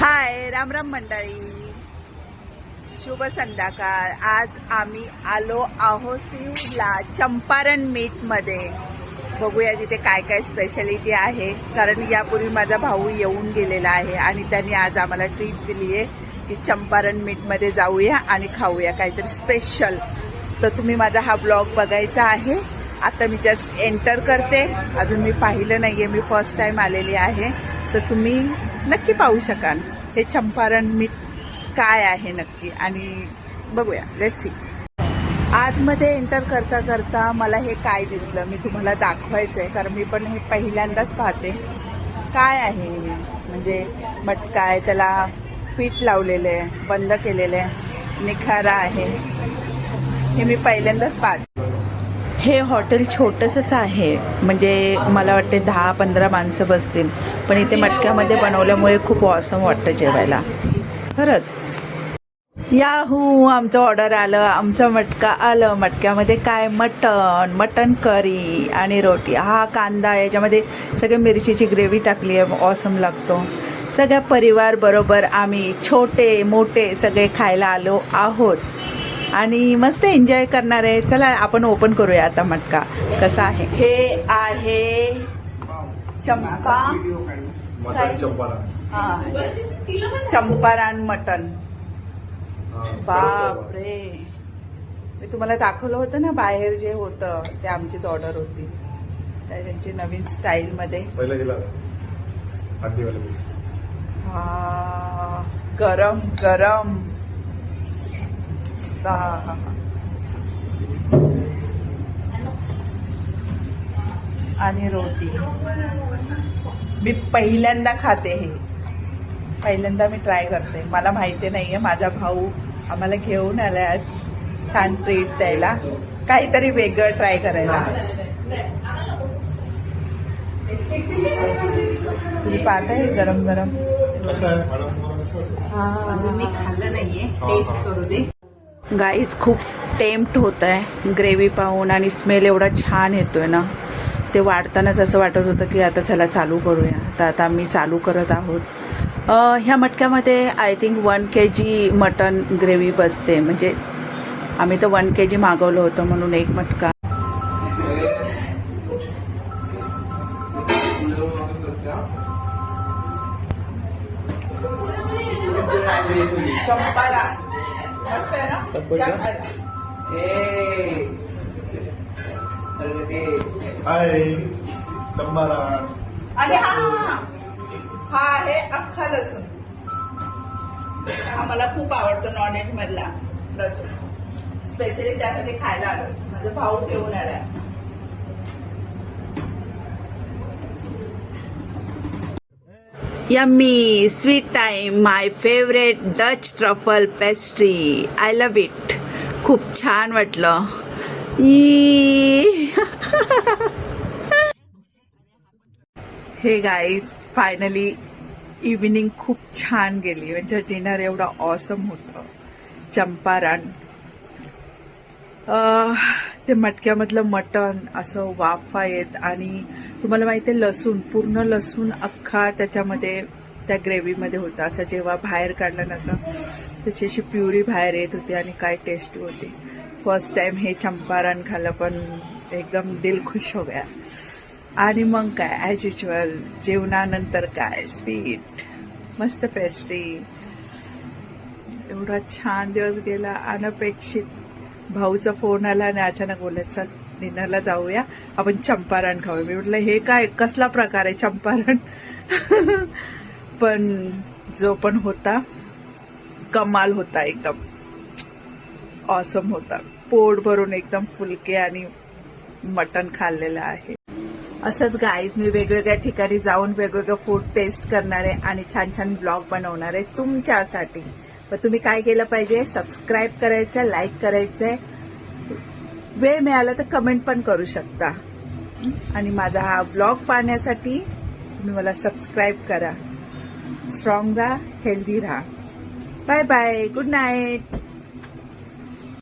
हाय राम राम मंडळी, शुभ संध्याकाळ। आज आम्ही आलो आहोत सिवला चंपारण मीट मध्ये। बघूया तिथे काय काय स्पेशालिटी आहे, कारण यापूर्वी माझा भाऊ येऊन गेलेला आहे आणि त्यांनी आज आम्हाला ट्रीट दिली आहे की चंपारण मीट मध्ये जाऊया आणि खाऊया काहीतरी स्पेशल। तर तुम्ही माझा हा ब्लॉग बघायचा आहे। आता मी जस्ट एंटर करते, अजून मी पाहिलं नाहीये, मी फर्स्ट टाइम आलेली आहे, तर तुम्ही नक्की पाहू शकाल हे चंपारण मीट काय आहे नक्की। आणि बघूया, लेट्स सी। आतमध्ये एंटर करता करता मला हे काय दिसलं मी तुम्हाला दाखवायचंय, कारण मी पण हे पहिल्यांदाच पाहते। काय आहे म्हणजे मटका आहे, त्याला पीठ लावलेलं आहे, बंद केलेलं आहे, निखारा आहे, हे मी पहिल्यांदाच पाहते। हे हॉटेल छोटंसंच आहे, म्हणजे मला वाटते 10-15 माणसं बसतील, पण इथे मटक्यामध्ये बनवल्यामुळे खूप ऑसम वाटतं जेवायला खरंच। याहू, आमचं ऑर्डर आलं, आमचं मटका आलं। मटक्यामध्ये काय, मटन करी आणि रोटी, हा कांदा, याच्यामध्ये सगळे मिरचीची ग्रेव्ही टाकली आहे, ऑसम लागतो। सगळ्या परिवार बरोबर आम्ही छोटे मोठे सगळे खायला आलो आहोत आणि मस्त एन्जॉय करणार आहे। चला आपण ओपन करूया आता मटका कसा आहे। हे आहे चंपारण मटन। बापरे, मी तुम्हाला दाखवलं होतं ना बाहेर जे होतं, ते आमचीच ऑर्डर होती, त्यांची नवीन स्टाईल मध्ये। हा, गरम गरम आणि रोटी। मी पहिल्यांदा खाते, हे पहिल्यांदा मी ट्राय करते, मला माहिती नाहीये। माझा भाऊ आम्हाला घेऊन आलाय आज छान ट्रीट द्यायला, काहीतरी वेगळं ट्राय करायला। तुम्ही पाहताय गरम गरम, मी खाल्लं नाहीये, टेस्ट करू दे। गाईज खूप टेम्प्ट होत आहे ग्रेव्ही पाहून, आणि स्मेल एवढा छान येतोय ना, ते वाढतानाच असं वाटत होतं की आता चला चालू करूया। तर आता आम्ही चालू करत आहोत। ह्या मटक्यामध्ये I think 1 kg mutton gravy बसते, म्हणजे आम्ही तर 1 kg मागवलं होतं म्हणून एक मटका। चंपारण मस्त आहे ना, चंपारण। आणि हा आहे अख्खा लसूण, आम्हाला खूप आवडतो नॉनव्हेज मधला लसूण, स्पेशली त्यासाठी खायला आलो, माझा भाऊ घेऊन आला। Yummy sweet time, my favourite Dutch truffle pastry, I love it. खूप छान वाटलं। हे गाईज, फायनली इव्हिनिंग खूप छान गेली, म्हणजे डिनर एवढा ऑसम होतं। चंपारण, ते मटक्यामधलं मटण असं वाफा येत, आणि तुम्हाला माहिती आहे लसूण, पूर्ण लसूण अख्खा त्याच्यामध्ये त्या ग्रेव्हीमध्ये होता, असं जेव्हा बाहेर काढलं ना असं त्याची अशी प्युरी बाहेर येत होती, आणि काय टेस्ट होती। फर्स्ट टाइम हे चंपारण खाल्लं, पण एकदम दिल खुश हो गया। आणि मग काय ॲज युज्युअल जेवणानंतर काय स्वीट, मस्त पेस्ट्री, एवढा छान दिवस गेला अनपेक्षित। भाऊचा फोन आला आणि अचानक बोलले चल डिनरला जाऊया, आपण चंपारण खाऊया। मी म्हटलं हे काय, कसला प्रकार आहे चंपारण? पण जो पण होता कमाल होता, एकदम ऑसम होता। पोट भरून एकदम फुलके आणि मटण खाल्लेलं आहे। असंच गाईज मी वेगवेगळ्या ठिकाणी जाऊन वेगवेगळं फूड टेस्ट करणार आहे आणि छान छान ब्लॉग बनवणार आहे तुमच्यासाठी। पण तुम्ही काय केलं पाहिजे, सबस्क्राईब करायचं, लाईक करायचंय, वेळ मिळाला तर कमेंट पण करू शकता। आणि माझा हा ब्लॉग पाहण्यासाठी तुम्ही मला सबस्क्राईब करा। स्ट्रॉंग राहा, हेल्दी राहा। Bye bye, good night.